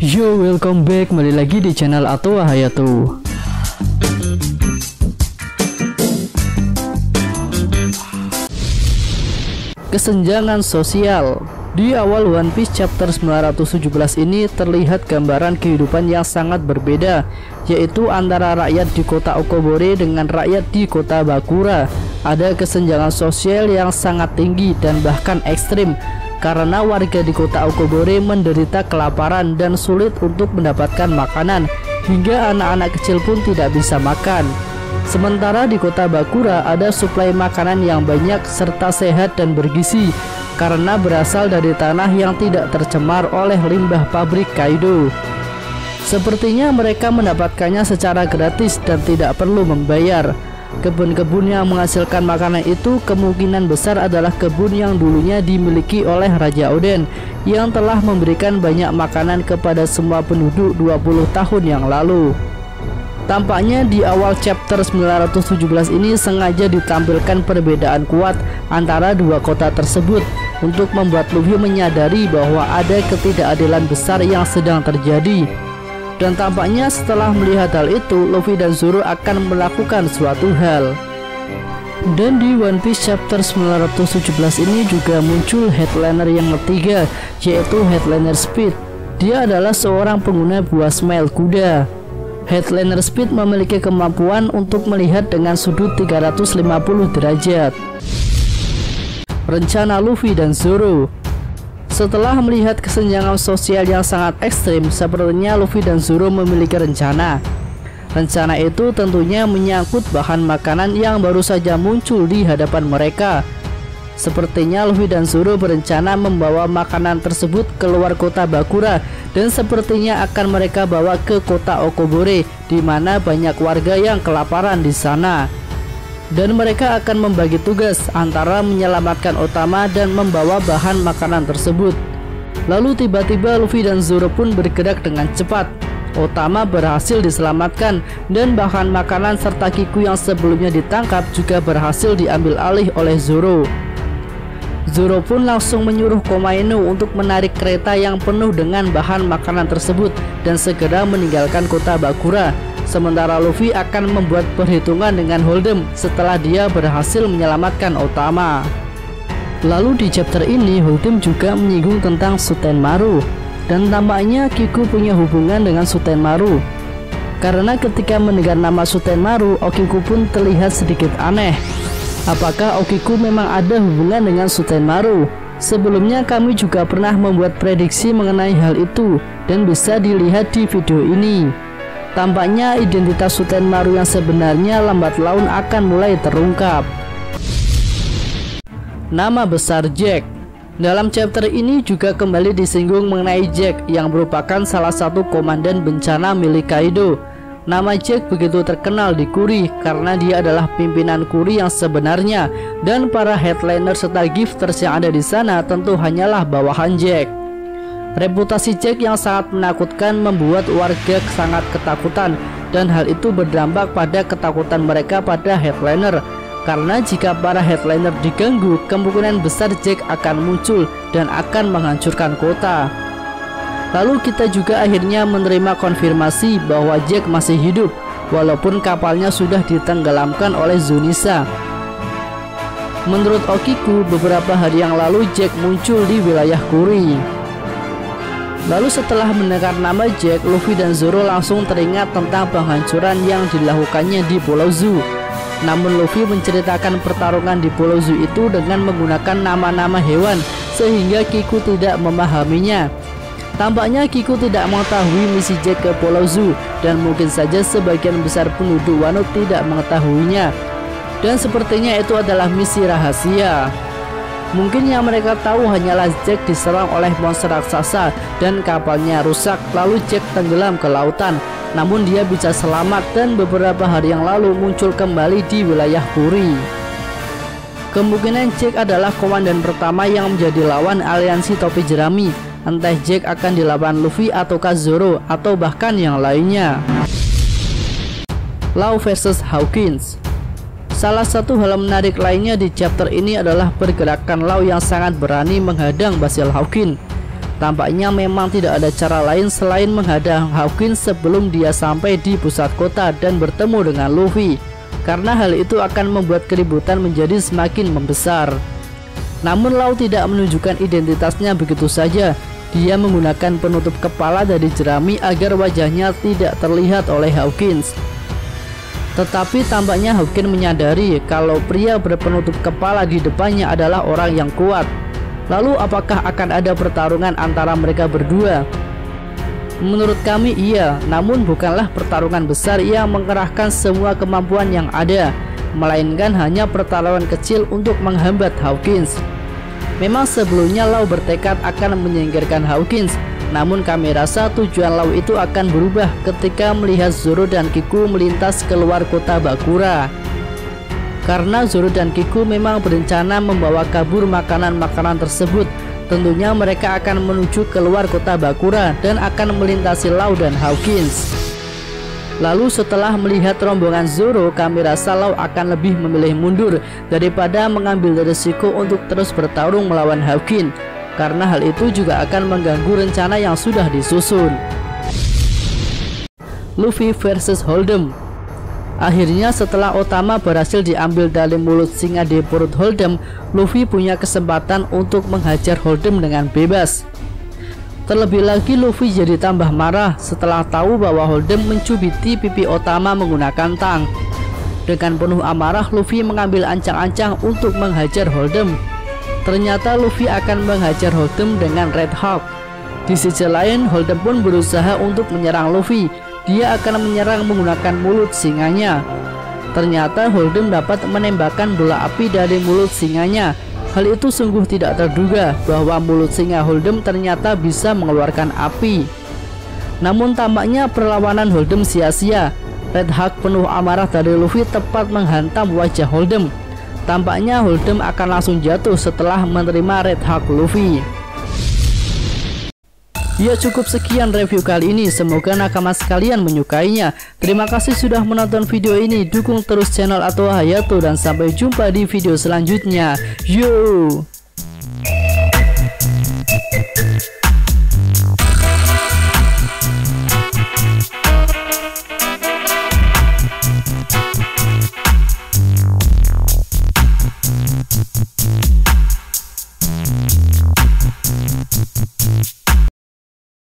Yo, welcome back, kembali lagi di channel Atoa Hayato. Kesenjangan sosial. Di awal One Piece chapter 917 ini terlihat gambaran kehidupan yang sangat berbeda, yaitu antara rakyat di kota Okobore dengan rakyat di kota Bakura. Ada kesenjangan sosial yang sangat tinggi dan bahkan ekstrim, karena warga di kota Okobore menderita kelaparan dan sulit untuk mendapatkan makanan, hingga anak-anak kecil pun tidak bisa makan. Sementara di kota Bakura ada suplai makanan yang banyak serta sehat dan bergizi, karena berasal dari tanah yang tidak tercemar oleh limbah pabrik Kaido. Sepertinya mereka mendapatkannya secara gratis dan tidak perlu membayar. Kebun-kebun yang menghasilkan makanan itu kemungkinan besar adalah kebun yang dulunya dimiliki oleh Raja Oden, yang telah memberikan banyak makanan kepada semua penduduk 20 tahun yang lalu. Tampaknya di awal chapter 917 ini sengaja ditampilkan perbedaan kuat antara dua kota tersebut untuk membuat Luffy menyadari bahwa ada ketidakadilan besar yang sedang terjadi. Dan tampaknya setelah melihat hal itu, Luffy dan Zoro akan melakukan suatu hal. Dan di One Piece chapter 917 ini juga muncul headliner yang ketiga, yaitu Headliner Speed. Dia adalah seorang pengguna buah smile kuda. Headliner Speed memiliki kemampuan untuk melihat dengan sudut 350 derajat. Rencana Luffy dan Zoro. Setelah melihat kesenjangan sosial yang sangat ekstrim, sepertinya Luffy dan Zoro memiliki rencana. Rencana itu tentunya menyangkut bahan makanan yang baru saja muncul di hadapan mereka. Sepertinya Luffy dan Zoro berencana membawa makanan tersebut keluar kota Bakura, dan sepertinya akan mereka bawa ke kota Okobore, di mana banyak warga yang kelaparan di sana. Dan mereka akan membagi tugas antara menyelamatkan Otama dan membawa bahan makanan tersebut. Lalu tiba-tiba Luffy dan Zoro pun bergerak dengan cepat. Otama berhasil diselamatkan, dan bahan makanan serta Kiku yang sebelumnya ditangkap juga berhasil diambil alih oleh Zoro. Zoro pun langsung menyuruh Komainu untuk menarik kereta yang penuh dengan bahan makanan tersebut dan segera meninggalkan kota Bakura. Sementara Luffy akan membuat perhitungan dengan Holdem setelah dia berhasil menyelamatkan Otama. Lalu di chapter ini Holdem juga menyinggung tentang Sutenmaru, dan tampaknya Kiku punya hubungan dengan Sutenmaru. Karena ketika mendengar nama Sutenmaru, Okiku pun terlihat sedikit aneh. Apakah Okiku memang ada hubungan dengan Sutenmaru? Sebelumnya kami juga pernah membuat prediksi mengenai hal itu, dan bisa dilihat di video ini. Tampaknya identitas Sutenmaru yang sebenarnya lambat laun akan mulai terungkap. Nama besar Jack. Dalam chapter ini juga kembali disinggung mengenai Jack, yang merupakan salah satu komandan bencana milik Kaido. Nama Jack begitu terkenal di Kuri karena dia adalah pimpinan Kuri yang sebenarnya, dan para headliner serta gifters yang ada di sana tentu hanyalah bawahan Jack. Reputasi Jack yang sangat menakutkan membuat warga sangat ketakutan, dan hal itu berdampak pada ketakutan mereka pada headliner. Karena jika para headliner diganggu, kemungkinan besar Jack akan muncul dan akan menghancurkan kota. Lalu kita juga akhirnya menerima konfirmasi bahwa Jack masih hidup, walaupun kapalnya sudah ditenggelamkan oleh Zunisa. Menurut Okiku, beberapa hari yang lalu Jack muncul di wilayah Kuri. Lalu setelah mendengar nama Jack, Luffy dan Zoro langsung teringat tentang penghancuran yang dilakukannya di Pulau Zu. Namun Luffy menceritakan pertarungan di Pulau Zu itu dengan menggunakan nama-nama hewan, sehingga Kiku tidak memahaminya. Tampaknya Kiku tidak mengetahui misi Jack ke Pulau Zu, dan mungkin saja sebagian besar penduduk Wano tidak mengetahuinya. Dan sepertinya itu adalah misi rahasia. Mungkin yang mereka tahu hanyalah Jack diserang oleh monster raksasa dan kapalnya rusak, lalu Jack tenggelam ke lautan. Namun dia bisa selamat dan beberapa hari yang lalu muncul kembali di wilayah Kuri. Kemungkinan Jack adalah komandan pertama yang menjadi lawan aliansi topi jerami. Entah Jack akan dilawan Luffy ataukah Zoro atau bahkan yang lainnya. Law versus Hawkins. Salah satu hal menarik lainnya di chapter ini adalah pergerakan Law yang sangat berani menghadang Basil Hawkins. Tampaknya memang tidak ada cara lain selain menghadang Hawkins sebelum dia sampai di pusat kota dan bertemu dengan Luffy, karena hal itu akan membuat keributan menjadi semakin membesar. Namun Law tidak menunjukkan identitasnya begitu saja. Dia menggunakan penutup kepala dari jerami agar wajahnya tidak terlihat oleh Hawkins. Tetapi tampaknya Hawkins menyadari kalau pria berpenutup kepala di depannya adalah orang yang kuat. Lalu apakah akan ada pertarungan antara mereka berdua? Menurut kami iya, namun bukanlah pertarungan besar yang mengerahkan semua kemampuan yang ada, melainkan hanya pertarungan kecil untuk menghambat Hawkins. Memang sebelumnya Law bertekad akan menyingkirkan Hawkins, namun kami rasa tujuan Law itu akan berubah ketika melihat Zoro dan Kiku melintas keluar kota Bakura. Karena Zoro dan Kiku memang berencana membawa kabur makanan-makanan tersebut, tentunya mereka akan menuju keluar kota Bakura dan akan melintasi Law dan Hawkins. Lalu setelah melihat rombongan Zoro, kami rasa Law akan lebih memilih mundur daripada mengambil risiko untuk terus bertarung melawan Hawkins, karena hal itu juga akan mengganggu rencana yang sudah disusun. Luffy versus Hold'em. Akhirnya setelah Otama berhasil diambil dari mulut singa di perut Hold'em, Luffy punya kesempatan untuk menghajar Hold'em dengan bebas. Terlebih lagi Luffy jadi tambah marah setelah tahu bahwa Hold'em mencubiti pipi Otama menggunakan tang. Dengan penuh amarah Luffy mengambil ancang-ancang untuk menghajar Hold'em. Ternyata Luffy akan menghajar Hold'em dengan Red Hawk. Di sisi lain Hold'em pun berusaha untuk menyerang Luffy. Dia akan menyerang menggunakan mulut singanya. Ternyata Hold'em dapat menembakkan bola api dari mulut singanya. Hal itu sungguh tidak terduga bahwa mulut singa Hold'em ternyata bisa mengeluarkan api. Namun tampaknya perlawanan Hold'em sia-sia. Red Hawk penuh amarah dari Luffy tepat menghantam wajah Hold'em. Tampaknya Hold'em akan langsung jatuh setelah menerima Red Hawk Luffy. Ya cukup sekian review kali ini, semoga nakama sekalian menyukainya. Terima kasih sudah menonton video ini, dukung terus channel Atoa Hayato dan sampai jumpa di video selanjutnya. Yo.